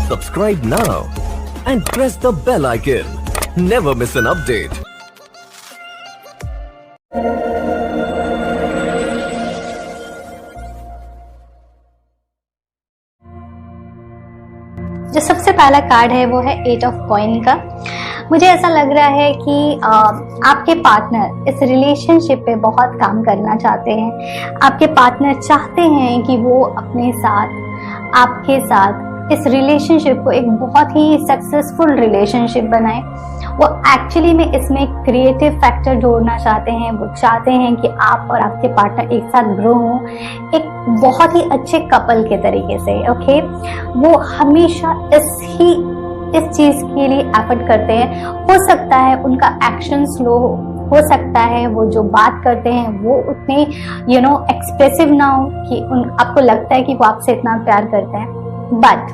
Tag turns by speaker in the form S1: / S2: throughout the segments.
S1: Subscribe now and press the bell icon. Never miss an update.
S2: जो सबसे पहला card है वो है 8 ऑफ कॉइन का। मुझे ऐसा लग रहा है कि आपके पार्टनर इस रिलेशनशिप पे बहुत काम करना चाहते हैं। आपके पार्टनर चाहते हैं कि वो अपने साथ, आपके साथ इस रिलेशनशिप को एक बहुत ही सक्सेसफुल रिलेशनशिप बनाए। वो एक्चुअली में इसमें क्रिएटिव फैक्टर जोड़ना चाहते हैं। वो चाहते हैं कि आप और आपके पार्टनर एक साथ ग्रो हों एक बहुत ही अच्छे कपल के तरीके से। ओके, वो हमेशा इस चीज के लिए एफर्ट करते हैं। हो सकता है उनका एक्शन स्लो हो सकता है वो जो बात करते हैं वो उतने एक्सप्रेसिव ना हो कि आपको लगता है कि वो आपसे इतना प्यार करते हैं, बट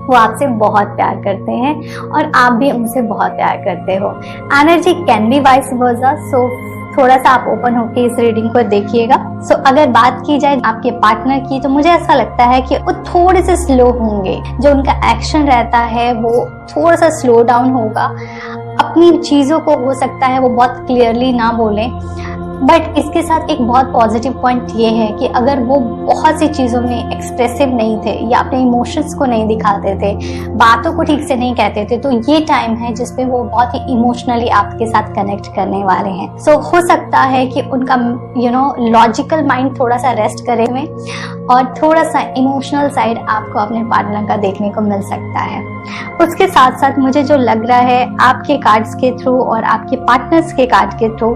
S2: वो आपसे बहुत प्यार करते हैं और आप भी उनसे बहुत प्यार करते हो। Energy can be vice versa, so थोड़ा सा आप ओपन होके इस रीडिंग को देखिएगा। सो अगर बात की जाए आपके पार्टनर की, तो मुझे ऐसा लगता है कि वो थोड़े से स्लो होंगे। जो उनका एक्शन रहता है वो थोड़ा सा स्लो डाउन होगा। अपनी चीजों को हो सकता है वो बहुत क्लियरली ना बोलें, बट इसके साथ एक बहुत पॉजिटिव पॉइंट ये है कि अगर वो बहुत सी चीज़ों में एक्सप्रेसिव नहीं थे या अपने इमोशंस को नहीं दिखाते थे, बातों को ठीक से नहीं कहते थे, तो ये टाइम है जिसपे वो बहुत ही इमोशनली आपके साथ कनेक्ट करने वाले हैं। सो हो सकता है कि उनका लॉजिकल माइंड थोड़ा सा रेस्ट करे में और थोड़ा सा इमोशनल साइड आपको अपने पार्टनर का देखने को मिल सकता है। उसके साथ साथ मुझे जो लग रहा है आपके कार्ड्स के थ्रू और आपके पार्टनर्स के कार्ड के थ्रू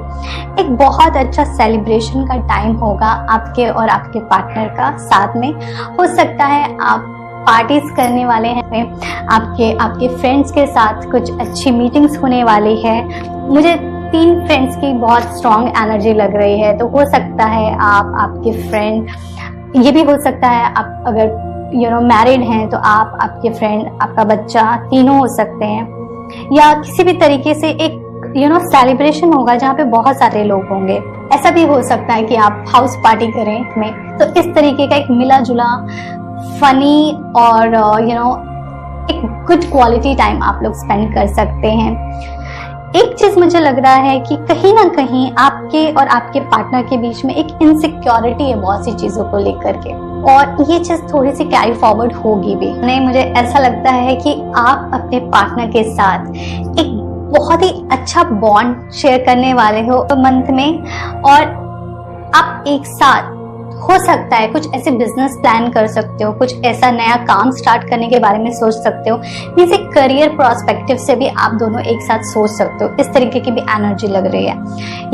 S2: एक बहुत अच्छा सेलिब्रेशन का टाइम होगा आपके और आपके पार्टनर का साथ में। हो सकता है आप पार्टीज करने वाले हैं, आपके फ्रेंड्स के साथ कुछ अच्छी मीटिंग्स होने वाली है। मुझे 3 फ्रेंड्स की बहुत स्ट्रॉन्ग एनर्जी लग रही है, तो हो सकता है आपके फ्रेंड, ये भी हो सकता है आप अगर मैरिड हैं तो आप, आपके फ्रेंड, आपका बच्चा, तीनों हो सकते हैं। या किसी भी तरीके से एक सेलिब्रेशन होगा जहाँ पे बहुत सारे लोग होंगे। ऐसा भी हो सकता है कि आप हाउस पार्टी करें में, तो इस तरीके का एक मिला जुला फनी और एक गुड क्वालिटी टाइम आप लोग स्पेंड कर सकते हैं। एक चीज मुझे लग रहा है कि कहीं ना कहीं आपके और आपके पार्टनर के बीच में एक इनसिक्योरिटी है बहुत सी चीजों को लेकर के, और ये चीज थोड़ी सी कैरी फॉरवर्ड होगी भी। नहीं, मुझे ऐसा लगता है कि आप अपने पार्टनर के साथ एक बहुत ही अच्छा बॉन्ड शेयर करने वाले हो मंथ में, और आप एक साथ हो सकता है कुछ ऐसे बिजनेस प्लान कर सकते हो, कुछ ऐसा नया काम स्टार्ट करने के बारे में सोच सकते हो। मींस एक करियर प्रोस्पेक्टिव से भी आप दोनों एक साथ सोच सकते हो। इस तरीके की भी एनर्जी लग रही है।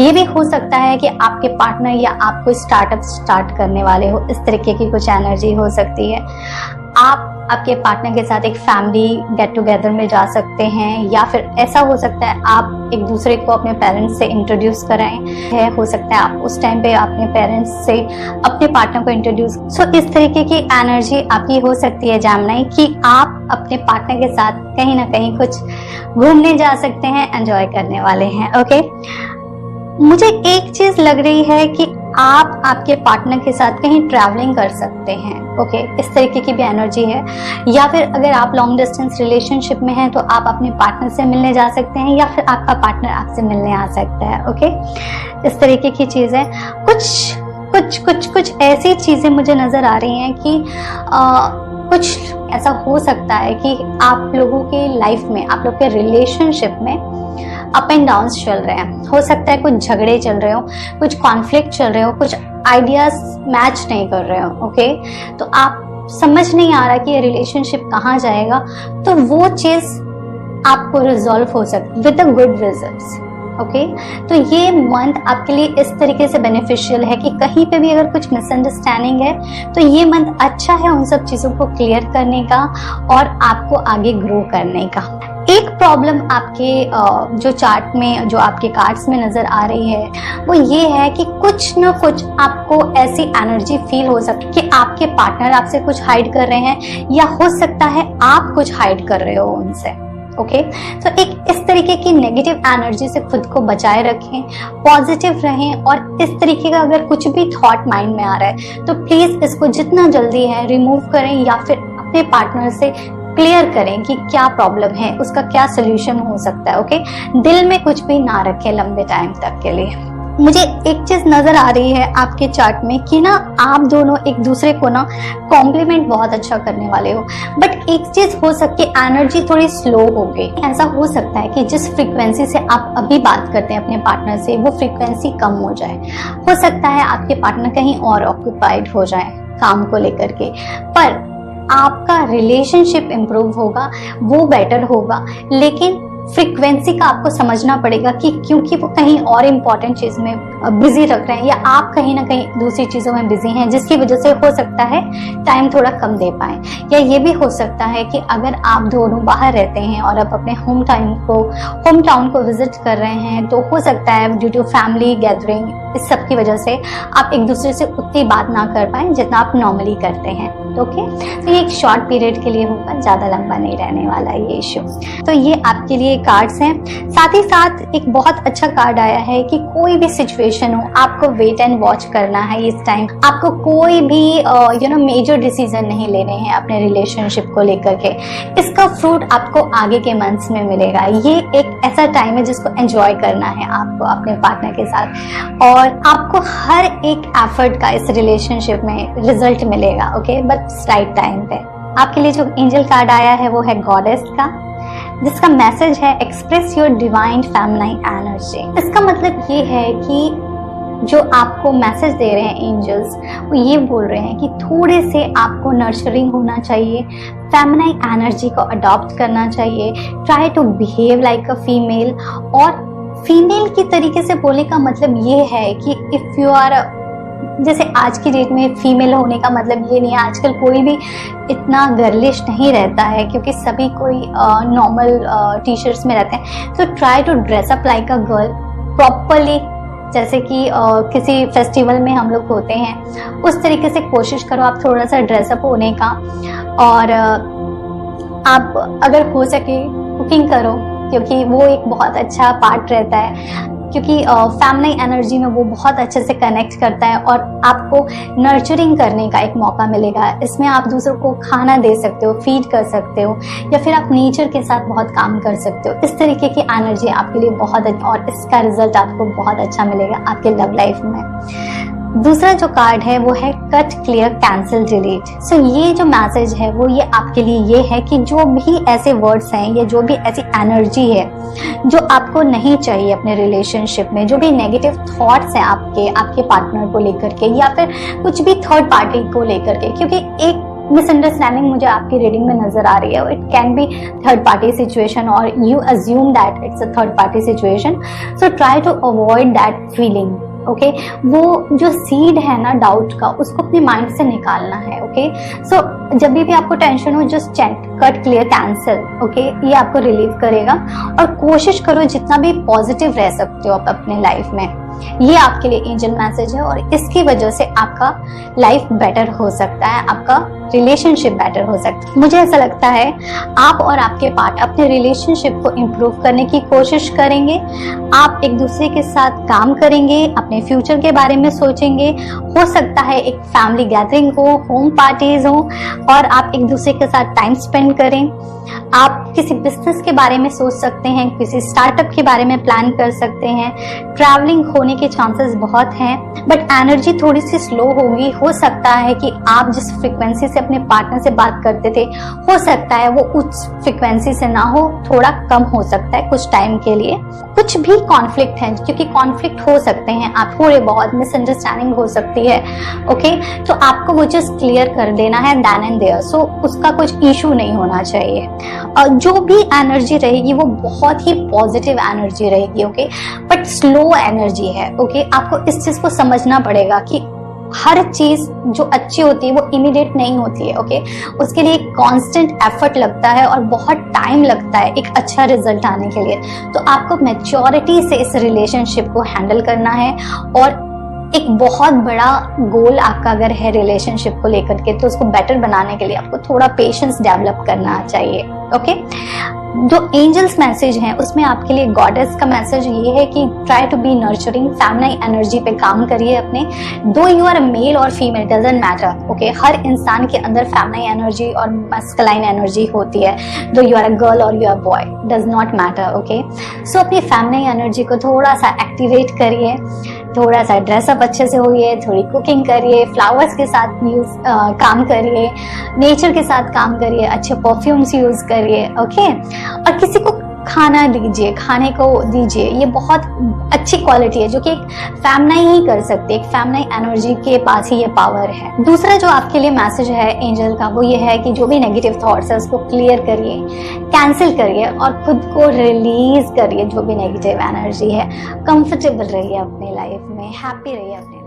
S2: ये भी हो सकता है कि आपके पार्टनर या आप कोई स्टार्टअप स्टार्ट करने वाले हो, इस तरीके की कुछ एनर्जी हो सकती है। आप आपके पार्टनर के साथ एक फैमिली गेट टुगेदर में जा सकते हैं, या फिर ऐसा हो सकता है आप एक दूसरे को अपने पेरेंट्स से इंट्रोड्यूस कराएं। हो सकता है आप उस टाइम पे अपने पेरेंट्स से अपने पार्टनर को इंट्रोड्यूस। सो इस तरीके की एनर्जी आपकी हो सकती है जामनाई, कि आप अपने पार्टनर के साथ कहीं ना कहीं कुछ घूमने जा सकते हैं, एंजॉय करने वाले हैं। ओके, मुझे एक चीज लग रही है कि आप आपके पार्टनर के साथ कहीं ट्रैवलिंग कर सकते हैं। ओके, इस तरीके की भी एनर्जी है। या फिर अगर आप लॉन्ग डिस्टेंस रिलेशनशिप में हैं तो आप अपने पार्टनर से मिलने जा सकते हैं, या फिर आपका पार्टनर आपसे मिलने आ सकता है। ओके, इस तरीके की चीजें, कुछ ऐसी चीजें मुझे नजर आ रही हैं कि कुछ ऐसा हो सकता है कि आप लोगों के लाइफ में, आप लोग के रिलेशनशिप में अप एंड डाउन चल रहे हैं। हो सकता है कुछ झगड़े चल रहे हो, कुछ कॉन्फ्लिक्ट चल रहे हो, कुछ आइडियाज मैच नहीं कर रहे हो। ओके, तो आप समझ नहीं आ रहा कि ये रिलेशनशिप कहाँ जाएगा, तो वो चीज आपको रिजॉल्व हो सकती है with a good results. Okay, तो ये मंथ आपके लिए इस तरीके से बेनिफिशियल है कि कहीं पे भी अगर कुछ मिसअंडरस्टैंडिंग है तो ये मंथ अच्छा है उन सब चीजों को क्लियर करने का और आपको आगे ग्रो करने का। एक प्रॉब्लम आपके जो चार्ट में, जो आपके कार्ड्स में नजर आ रही है, वो ये है कि कुछ न कुछ आपको ऐसी एनर्जी फील हो सकती है कि आपके पार्टनर आपसे कुछ हाइड कर रहे हैं, या हो सकता है आप कुछ हाइड कर रहे हो उनसे। ओके, तो एक इस तरीके की नेगेटिव एनर्जी से खुद को बचाए रखें, पॉजिटिव रहें, और इस तरीके का अगर कुछ भी थॉट माइंड में आ रहा है तो प्लीज इसको जितना जल्दी है रिमूव करें, या फिर अपने पार्टनर से क्लियर करें कि क्या प्रॉब्लम है, उसका क्या सोल्यूशन हो सकता है। ओके, दिल में कुछ भी ना रखें लंबे टाइम तक के लिए। मुझे एक चीज नजर आ रही है आपके चार्ट में कि ना आप दोनों एक दूसरे को ना कॉम्प्लीमेंट बहुत अच्छा करने वाले हो, बट एक चीज हो सकती है एनर्जी थोड़ी स्लो हो गई। ऐसा हो सकता है कि जिस फ्रीक्वेंसी से आप अभी बात करते हैं अपने पार्टनर से, वो फ्रीक्वेंसी कम हो जाए। हो सकता है आपके पार्टनर कहीं और ऑक्यूपाइड हो जाए काम को लेकर के, पर आपका रिलेशनशिप इम्प्रूव होगा, वो बेटर होगा। लेकिन फ्रीक्वेंसी का आपको समझना पड़ेगा कि क्योंकि वो कहीं और इम्पोर्टेंट चीज में बिजी रख रहे हैं या आप कहीं ना कहीं दूसरी चीजों में बिजी हैं, जिसकी वजह से हो सकता है टाइम थोड़ा कम दे पाए। या ये भी हो सकता है कि अगर आप दोनों बाहर रहते हैं और आप अपने होम टाउन को विजिट कर रहे हैं, तो हो सकता है ड्यू टू फैमिली गैदरिंग, इस सब की वजह से आप एक दूसरे से उतनी बात ना कर पाए जितना आप नॉर्मली करते हैं। ओके, तो ये एक शॉर्ट पीरियड के लिए होगा, ज्यादा लंबा नहीं रहने वाला ये इश्यू। तो ये आपके लिए कार्ड्स हैं। साथ ही साथ एक बहुत अच्छा कार्ड आया है कि कोई भी सिचुएशन हो, आपको वेट एंड वॉच करना है इस टाइम। आपको कोई भी मेजर डिसीजन नहीं लेने हैं अपने रिलेशनशिप को लेकर के। इसका फ्रूट आपको आगे के मंथ्स में मिलेगा। ये एक ऐसा टाइम है जिसको एंजॉय करना है आपको अपने पार्टनर के साथ, और आपको हर एक एफर्ट का इस रिलेशनशिप में रिजल्ट मिलेगा। ओके, बट राइट टाइम पे। आपके लिए जो एंजल कार्ड आया है वो है गॉडेस का, जिसका मैसेज है express your divine feminine energy. इसका मतलब ये है कि जो आपको मैसेज दे रहे हैं एंजल्स, वो ये बोल रहे हैं कि थोड़े से आपको नर्चरिंग होना चाहिए, फेमिनाइन एनर्जी को अडॉप्ट करना चाहिए, try to behave like a female. और फीमेल की तरीके से बोलने का मतलब ये है कि इफ यू आर, जैसे आज की डेट में फीमेल होने का मतलब ये नहीं है, आजकल कोई भी इतना गर्लिश नहीं रहता है क्योंकि सभी कोई नॉर्मल टी शर्ट्स में रहते हैं। तो try to dress up like a girl properly, जैसे कि किसी फेस्टिवल में हम लोग होते हैं उस तरीके से कोशिश करो आप थोड़ा सा ड्रेसअप होने का। और आप अगर हो सके कुकिंग करो, क्योंकि वो एक बहुत अच्छा पार्ट रहता है, क्योंकि फैमिली एनर्जी में वो बहुत अच्छे से कनेक्ट करता है और आपको नर्चरिंग करने का एक मौका मिलेगा। इसमें आप दूसरों को खाना दे सकते हो, फीड कर सकते हो, या फिर आप नेचर के साथ बहुत काम कर सकते हो। इस तरीके की एनर्जी आपके लिए बहुत और इसका रिजल्ट आपको बहुत अच्छा मिलेगा आपके लव लाइफ में। दूसरा जो कार्ड है वो है कट, क्लियर, कैंसिल, डिलीट। सो ये जो मैसेज है वो ये आपके लिए ये है कि जो भी ऐसे वर्ड्स हैं या जो भी ऐसी एनर्जी है जो आपको नहीं चाहिए अपने रिलेशनशिप में, जो भी नेगेटिव थॉट्स हैं आपके पार्टनर को लेकर के या फिर कुछ भी थर्ड पार्टी को लेकर के, क्योंकि एक मिसअंडरस्टैंडिंग मुझे आपकी रीडिंग में नजर आ रही है। It can be third party situation और you assume that it's a third party situation. So try to avoid that feeling. Okay, वो जो सीड है ना डाउट का, उसको अपने माइंड से निकालना है। ओके, सो जब भी आपको टेंशन हो, just check cut, clear, cancel. Okay, ये आपको रिलीव करेगा और कोशिश करो जितना भी पॉजिटिव रह सकते हो आप अपने लाइफ में। ये आपके लिए एंजल मैसेज है और इसकी वजह से आपका लाइफ बेटर हो सकता है, आपका रिलेशनशिप बेटर हो सकता है। मुझे ऐसा लगता है आप और आपके पार्टनर अपने रिलेशनशिप को इम्प्रूव करने की कोशिश करेंगे। आप एक दूसरे के साथ काम करेंगे, अपने फ्यूचर के बारे में सोचेंगे। हो सकता है एक फैमिली गैदरिंग हो, होम पार्टीज हो और आप एक दूसरे के साथ टाइम स्पेंड करें। आप किसी बिजनेस के बारे में सोच सकते हैं, किसी स्टार्टअप के बारे में प्लान कर सकते हैं। ट्रैवलिंग होने के चांसेस बहुत हैं, बट एनर्जी थोड़ी सी स्लो होगी। हो सकता है कि आप जिस फ्रीक्वेंसी से अपने पार्टनर से बात करते थे, हो सकता है वो उस फ्रीक्वेंसी से ना हो, थोड़ा कम हो सकता है कुछ टाइम के लिए। कुछ भी कॉन्फ्लिक्ट है, क्योंकि कॉन्फ्लिक्ट हो सकते हैं, आप थोड़े बहुत मिसअंडरस्टैंडिंग हो सकती है। ओके, तो आपको वो जस्ट क्लियर कर देना है देन एंड देयर। सो उसका कुछ इशू नहीं होना चाहिए। जो भी एनर्जी रहेगी वो बहुत ही पॉजिटिव एनर्जी रहेगी। ओके, बट स्लो एनर्जी है। ओके, आपको इस चीज को समझना पड़ेगा कि हर चीज जो अच्छी होती है वो इमीडिएट नहीं होती है। ओके, उसके लिए एक कांस्टेंट एफर्ट लगता है और बहुत टाइम लगता है एक अच्छा रिजल्ट आने के लिए। तो आपको मैच्योरिटी से इस रिलेशनशिप को हैंडल करना है और एक बहुत बड़ा गोल आपका अगर है रिलेशनशिप को लेकर के, तो उसको बेटर बनाने के लिए आपको थोड़ा पेशेंस डेवलप करना चाहिए। ओके, जो एंजल्स मैसेज हैं उसमें आपके लिए गॉडेस का मैसेज ये है कि try to be nurturing, feminine energy पे काम करिए अपने। दो यू आर मेल और फीमेल डजंट मैटर, ओके। हर इंसान के अंदर फेमिनिन एनर्जी और मस्कुलाइन एनर्जी होती है, though you are a girl और you are boy, does not matter, okay. So अपनी फेमिनिन एनर्जी को थोड़ा सा एक्टिवेट करिए, थोड़ा सा ड्रेसअप अच्छे से होइए, थोड़ी कुकिंग करिए, फ्लावर्स के साथ काम करिए, नेचर के साथ काम करिए, अच्छे परफ्यूम्स यूज करिए, ओके। और किसी को खाना दीजिए, खाने को दीजिए, ये बहुत अच्छी क्वालिटी है जो कि एक फेमिनिन ही कर सकती है, एक फेमिनिन एनर्जी के पास ही ये पावर है। दूसरा जो आपके लिए मैसेज है एंजल का वो ये है कि जो भी नेगेटिव थॉट्स है उसको क्लियर करिए, कैंसिल करिए और खुद को रिलीज करिए। जो भी नेगेटिव एनर्जी है, कंफर्टेबल रहिए अपनी लाइफ में, हैप्पी रहिए अपने